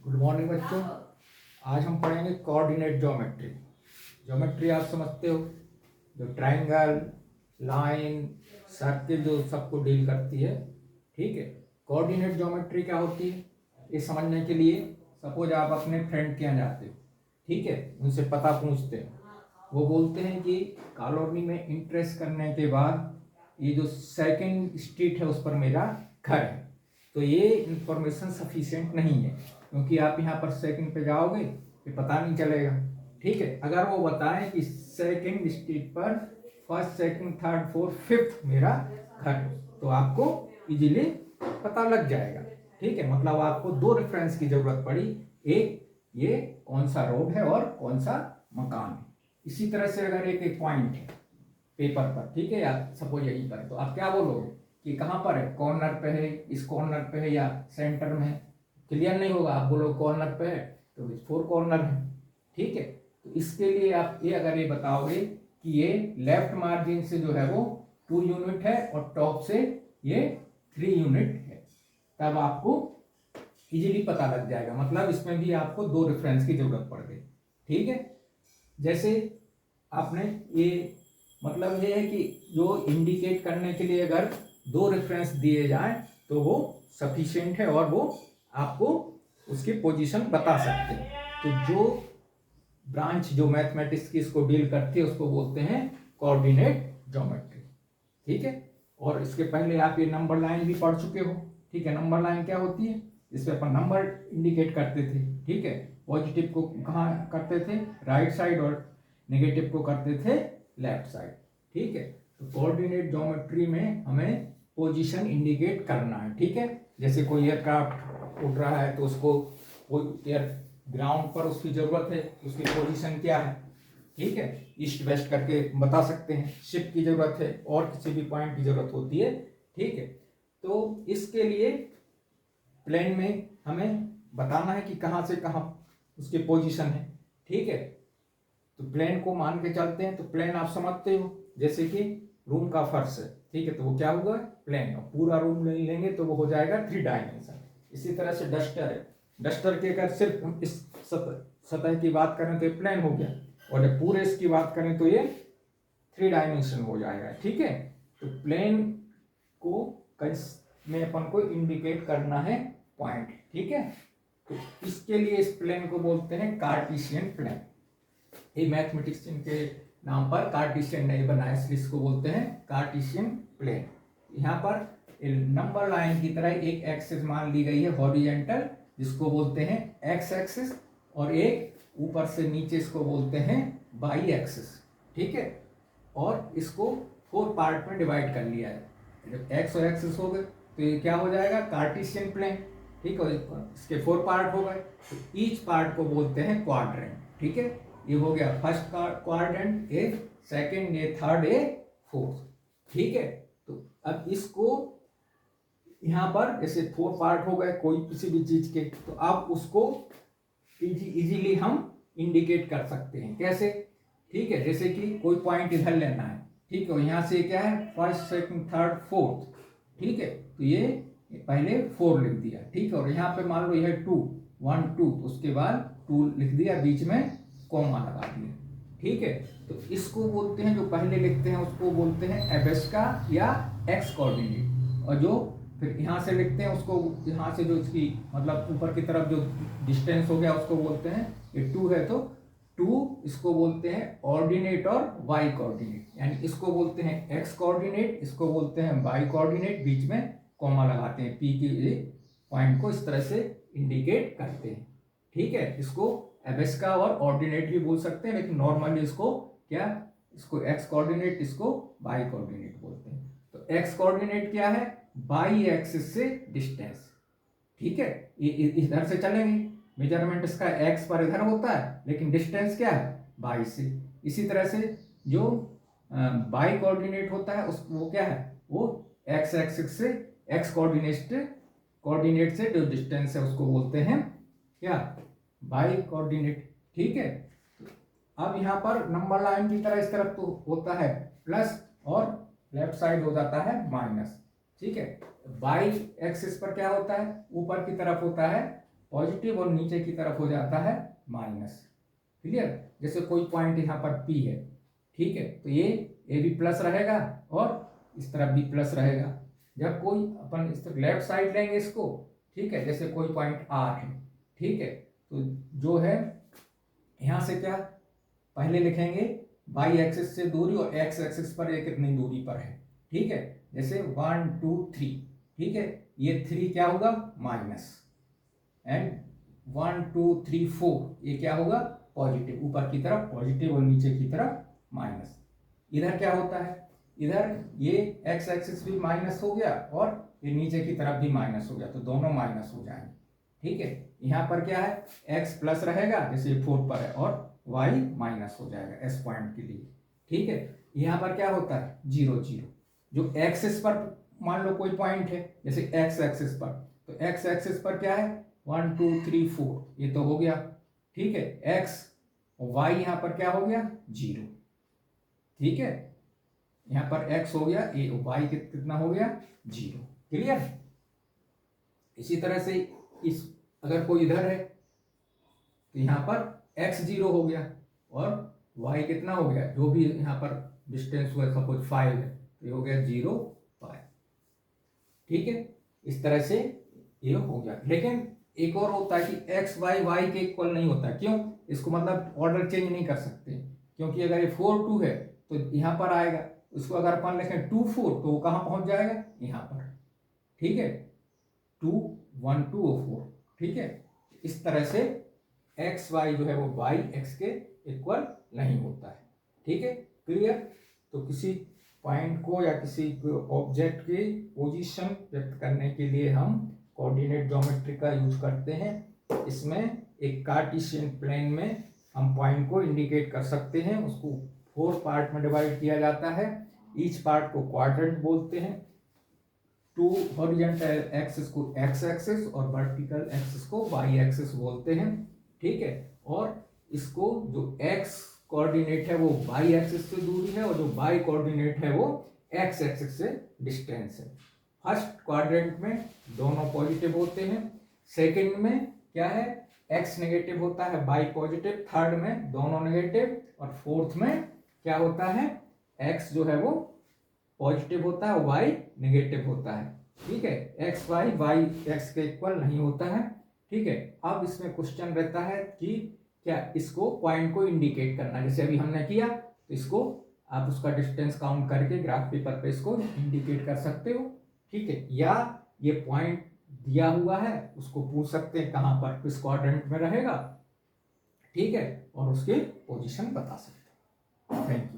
Good morning बच्चों। आज हम पढ़ेंगे कोऑर्डिनेट ज्योमेट्री। ज्योमेट्री आप समझते हो, जो ट्रायंगल, लाइन, सर्किल जो सबको डील करती है। ठीक है, कोऑर्डिनेट ज्योमेट्री क्या होती है ये समझने के लिए सपोज आप अपने फ्रेंड के यहाँ जाते हो, ठीक है, उनसे पता पूछते हो, वो बोलते हैं कि कॉलोनी में इंट्रेस्ट करने के बाद ये जो सेकंड स्ट्रीट है उस पर मेरा घर है। तो ये इंफॉर्मेशन सफिशिएंट नहीं है, क्योंकि आप यहाँ पर सेकंड पे जाओगे ये पता नहीं चलेगा। ठीक है, अगर वो बताएं कि सेकंड स्ट्रीट पर first, second, third, fourth, fifth मेरा घर है, तो आपको इजीली पता लग जाएगा। ठीक है, मतलब आपको दो रेफरेंस की जरूरत पड़ी, एक ये कौन सा रोड है और कौन सा मकान है। इसी तरह से अगर एक पॉइंट है पेपर पर, ठीक है, या सपोज यहीं पर, तो आप क्या बोलोगे कि कहाँ पर है, कॉर्नर पे है, इस कॉर्नर पे है या सेंटर में है। क्लियर नहीं होगा, आप बोलो कॉर्नर पे है तो इस फोर कॉर्नर है। ठीक है, तो इसके लिए आप ये अगर ये बताओगे कि ये लेफ्ट मार्जिन से जो है वो 2 यूनिट है और टॉप से ये 3 यूनिट है, तब आपको इजीली पता लग जाएगा। मतलब इसमें भी आपको दो रेफरेंस की जरूरत पड़ गई। ठीक है, जैसे आपने ये मतलब ये है कि जो इंडिकेट करने के लिए अगर दो रेफरेंस दिए जाएं तो वो सफिशिएंट है और वो आपको उसकी पोजीशन बता सकते हैं। तो जो ब्रांच जो मैथमेटिक्स की इसको डील करती है उसको बोलते हैं कोऑर्डिनेट ज्योमेट्री। ठीक है, और इसके पहले आप ये नंबर लाइन भी पढ़ चुके हो। ठीक है, नंबर लाइन क्या होती है, इसमें अपन नंबर इंडिकेट करते थे। ठीक है, पॉजिटिव को कहाँ करते थे, राइट साइड, और नेगेटिव को करते थे लेफ्ट साइड। ठीक है, तो कोऑर्डिनेट ज्योमेट्री में हमें पोजीशन इंडिकेट करना है। ठीक है, जैसे कोई एयरक्राफ्ट उड़ रहा है तो उसको एयर ग्राउंड पर उसकी जरूरत है, उसकी पोजीशन क्या है। ठीक है, ईस्ट वेस्ट करके बता सकते हैं। शिप की जरूरत है और किसी भी पॉइंट की जरूरत होती है। ठीक है, तो इसके लिए प्लेन में हमें बताना है कि कहाँ से कहाँ उसकी पोजीशन है। ठीक है, तो प्लेन को मान के चलते हैं। तो प्लेन आप समझते हो, जैसे कि रूम का फर्श है, ठीक है, तो वो क्या होगा, प्लेन। और पूरा रूम ले लेंगे तो वो हो जाएगा 3 डायमेंशन। इसी तरह से डस्टर है, डस्टर के अगर सिर्फ हम इस सतह की बात करें तो ये प्लेन हो गया, और जब पूरे इसकी बात करें तो ये 3 डायमेंशन हो जाएगा। ठीक है, तो प्लेन को में अपन को इंडिकेट करना है पॉइंट। ठीक है, तो इसके लिए इस प्लेन को बोलते हैं कार्टेशियन प्लेन। ये मैथमेटिक्स के नाम पर कार्टेशियन नहीं बनाया, इसलिए इसको बोलते हैं कार्टेशियन प्लेन। यहाँ पर नंबर लाइन की तरह एक एक्सिस मान ली गई है हॉरिजेंटल, जिसको बोलते हैं एक्स एक्सिस, और एक ऊपर से नीचे इसको बोलते हैं वाई एक्सिस। ठीक है, और इसको 4 पार्ट में डिवाइड कर लिया है। जब एक्स और एक्सिस हो गए तो ये क्या हो जाएगा, कार्टेशियन प्लेन। ठीक है, इसके 4 पार्ट हो गए, तो ईच पार्ट को बोलते हैं क्वाड्रेंट। ठीक है, ये हो गया फर्स्ट क्वाड्रेंट, ए सेकंड, ए थर्ड, ए फोर्थ। ठीक है, तो अब इसको यहाँ पर जैसे 4 पार्ट हो गए कोई किसी भी चीज के, तो अब उसको इजीली हम इंडिकेट कर सकते हैं। कैसे, ठीक है, जैसे कि कोई पॉइंट इधर लेना है, ठीक है, यहाँ से क्या है, फर्स्ट, सेकंड, थर्ड, फोर्थ। ठीक है, तो ये पहले 4 लिख दिया। ठीक है, और यहाँ पे मान लो यह 2, 1 2, तो उसके बाद 2 लिख दिया, बीच में कॉमा लगा दिया। ठीक है, तो इसको बोलते हैं, जो पहले लिखते हैं उसको बोलते हैं एबेस्का या एक्स कोऑर्डिनेट, और जो फिर यहाँ से लिखते हैं उसको, यहाँ से जो इसकी मतलब ऊपर की तरफ जो डिस्टेंस हो गया उसको बोलते हैं, ये 2 है तो 2, इसको बोलते हैं ऑर्डिनेट और वाई कोऑर्डिनेट, यानी इसको बोलते हैं एक्स कोऑर्डिनेट, इसको बोलते हैं वाई कोऑर्डिनेट, बीच में कॉमा लगाते हैं, पी की पॉइंट को इस तरह से इंडिकेट करते हैं। ठीक है, इसको एबेस्का और ऑर्डिनेट भी बोल सकते हैं, लेकिन नॉर्मली इसको क्या, इसको एक्स कोऑर्डिनेट, इसको वाई कोऑर्डिनेट बोलते हैं। तो एक्स कोऑर्डिनेट क्या है, बाई एक्सिस से डिस्टेंस। ठीक है, ये इधर से चलेंगे, मेजरमेंट इसका एक्स पर इधर होता है, लेकिन डिस्टेंस क्या है, बाई से। इसी तरह से जो बाई कोऑर्डिनेट होता है उस वो क्या है, वो एक्स एक्सिस से एक्स कोऑर्डिनेट से जो डिस्टेंस है उसको बोलते हैं क्या, बाई कोऑर्डिनेट। ठीक है, अब यहाँ पर नंबर लाइन की तरह इस तरफ तो होता है प्लस, और लेफ्ट साइड हो जाता है माइनस। ठीक है, बाई एक्सिस पर क्या होता है, ऊपर की तरफ होता है पॉजिटिव और नीचे की तरफ हो जाता है माइनस। क्लियर? जैसे कोई पॉइंट यहाँ पर P है, ठीक है, तो ये ए बी प्लस रहेगा और इस तरफ बी प्लस रहेगा। जब कोई अपन इस तरफ लेफ्ट साइड लेंगे इसको, ठीक है, जैसे कोई पॉइंट R है, ठीक है, तो जो है यहाँ से क्या पहले लिखेंगे वाई एक्सिस से दूरी और एक्स एक्सिस पर ये कितनी दूरी पर है, ठीक है, जैसे 1 2 3, ठीक है, ये 3 क्या होगा माइनस, एंड 1 2 3 4 ये क्या होगा पॉजिटिव, ऊपर की तरफ पॉजिटिव और नीचे की तरफ माइनस। इधर क्या होता है, इधर ये एक्स एक्सिस भी माइनस हो गया और ये नीचे की तरफ भी माइनस हो गया, तो दोनों माइनस हो जाएंगे, ठीक है। यहाँ पर क्या है एक्स प्लस रहेगा जैसे 4 पर है और वाई माइनस हो जाएगा एस पॉइंट के लिए, ठीक है। यहाँ पर क्या होता है 0 0, जो एक्सिस पर मान लो कोई पॉइंट है जैसे एक्स एक्सिस पर, तो एक्स एक्सिस पर क्या है 1 2 3 4 ये तो हो गया, ठीक है, एक्स और वाई यहाँ पर क्या हो गया 0, ठीक है, यहाँ पर x हो गया ए, वाई कितना हो गया 0। क्लियर? इसी तरह से इस अगर कोई इधर है तो यहाँ पर x 0 हो गया और y कितना हो गया, जो भी यहाँ पर डिस्टेंस हुआ सपोज 5 है तो ये हो गया 0 5, ठीक है। इस तरह से ये हो गया। लेकिन एक और होता है कि x y y के इक्वल नहीं होता, क्यों? इसको मतलब ऑर्डर चेंज नहीं कर सकते, क्योंकि अगर ये 4 2 है तो यहाँ पर आएगा, उसको अगर अपन लिखें 2 4 तो वो कहाँ पहुंच जाएगा यहाँ पर, ठीक है, 2 1 2 और 4, ठीक है। इस तरह से एक्स वाई जो है वो वाई एक्स के इक्वल नहीं होता है, ठीक है। क्लियर? तो किसी पॉइंट को या किसी ऑब्जेक्ट की पोजीशन व्यक्त करने के लिए हम कोऑर्डिनेट ज्योमेट्री का यूज करते हैं। इसमें एक कार्टेशियन प्लेन में हम पॉइंट को इंडिकेट कर सकते हैं, उसको 4 पार्ट में डिवाइड किया जाता है, ईच पार्ट को क्वाड्रेंट बोलते हैं। 2 हॉरिजॉन्टल एक्सिस को एक्स एक्सिस और वर्टिकल एक्सिस को वाई एक्सिस बोलते हैं, ठीक है। और इसको जो एक्स कोऑर्डिनेट है वो वाई एक्सिस से दूरी है और जो वाई कोऑर्डिनेट है वो एक्स एक्सिस से डिस्टेंस है। फर्स्ट क्वाड्रेंट में दोनों पॉजिटिव होते हैं, सेकंड में क्या है एक्स नेगेटिव होता है वाई पॉजिटिव, थर्ड में दोनों नेगेटिव और फोर्थ में क्या होता है एक्स जो है वो पॉजिटिव होता है वाई नेगेटिव होता है, ठीक है। एक्स वाई वाई एक्स के इक्वल नहीं होता है, ठीक है। अब इसमें क्वेश्चन रहता है कि क्या इसको पॉइंट को इंडिकेट करना, जैसे अभी हमने किया, तो इसको आप उसका डिस्टेंस काउंट करके ग्राफ पेपर पे इसको इंडिकेट कर सकते हो, ठीक है। या ये पॉइंट दिया हुआ है उसको पूछ सकते हैं कहाँ पर किस क्वाड्रेंट में रहेगा, ठीक है, और उसकी पोजीशन बता सकते हैं। Thank you.